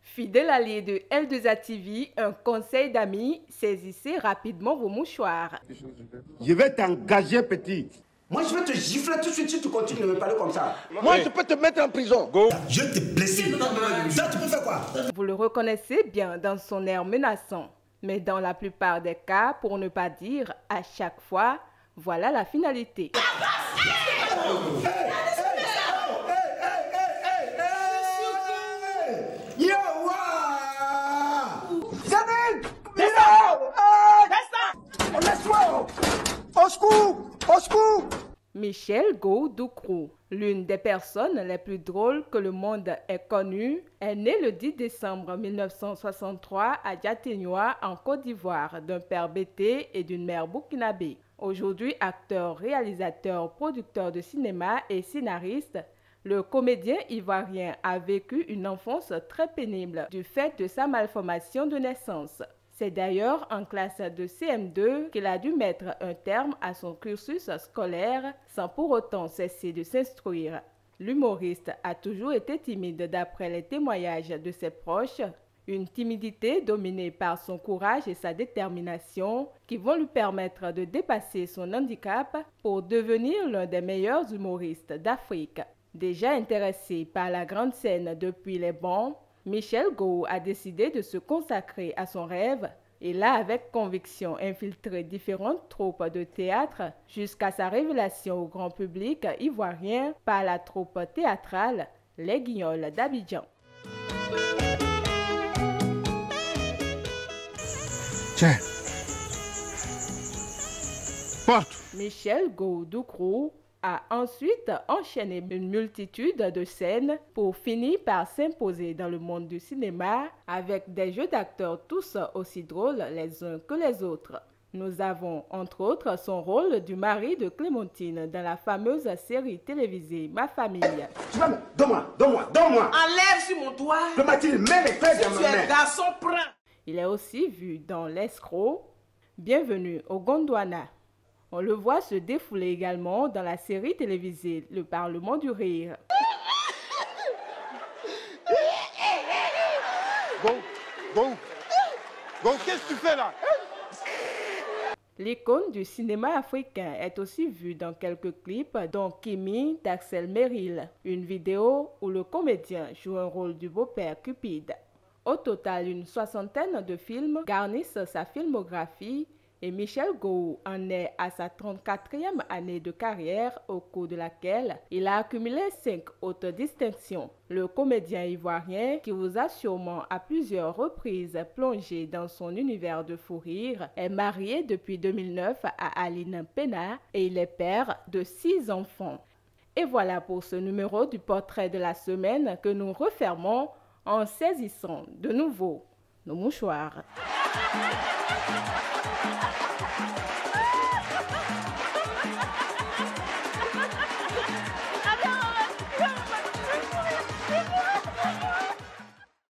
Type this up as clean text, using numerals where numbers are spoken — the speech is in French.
Fidèle allié de L2A TV, un conseil d'amis, saisissez rapidement vos mouchoirs. Je vais t'engager, petit. Moi, je vais te gifler tout de suite si tu continues de me parler comme ça. Moi, je peux te mettre en prison. Go. Je vais te blesser. Ça, tu peux faire quoi? Vous le reconnaissez bien dans son air menaçant. Mais dans la plupart des cas, pour ne pas dire à chaque fois, voilà la finalité. Au secours! Michel Go-Doukrou, l'une des personnes les plus drôles que le monde ait connues, est née le 10 décembre 1963 à Diatignois, en Côte d'Ivoire, d'un père bété et d'une mère burkinabé. Aujourd'hui acteur, réalisateur, producteur de cinéma et scénariste, le comédien ivoirien a vécu une enfance très pénible du fait de sa malformation de naissance. C'est d'ailleurs en classe de CM2 qu'il a dû mettre un terme à son cursus scolaire sans pour autant cesser de s'instruire. L'humoriste a toujours été timide d'après les témoignages de ses proches, une timidité dominée par son courage et sa détermination qui vont lui permettre de dépasser son handicap pour devenir l'un des meilleurs humoristes d'Afrique. Déjà intéressé par la grande scène depuis les bancs, Michel Go a décidé de se consacrer à son rêve et l'a avec conviction infiltré différentes troupes de théâtre jusqu'à sa révélation au grand public ivoirien par la troupe théâtrale Les Guignols d'Abidjan. Tiens. Porte. Michel Go-Doukrou a ensuite enchaîné une multitude de scènes pour finir par s'imposer dans le monde du cinéma avec des jeux d'acteurs tous aussi drôles les uns que les autres. Nous avons entre autres son rôle du mari de Clémentine dans la fameuse série télévisée Ma Famille. Tu vas me... Donne-moi. Enlève sur mon doigt. Clémentine, mets les fesses dans ma main. Tu es garçon, prends. Il est aussi vu dans L'Escroc, Bienvenue au Gondwana. On le voit se défouler également dans la série télévisée Le Parlement du Rire. Bon, qu'est-ce que tu fais là? L'icône du cinéma africain est aussi vue dans quelques clips dont Kimi d'Axel Merrill, une vidéo où le comédien joue un rôle du beau-père Cupide. Au total, une soixantaine de films garnissent sa filmographie et Michel Go en est à sa 34e année de carrière au cours de laquelle il a accumulé 5 hautes distinctions. Le comédien ivoirien, qui vous a sûrement à plusieurs reprises plongé dans son univers de fou rire, est marié depuis 2009 à Aline Pena et il est père de 6 enfants. Et voilà pour ce numéro du portrait de la semaine que nous refermons en saisissant de nouveau nos mouchoirs.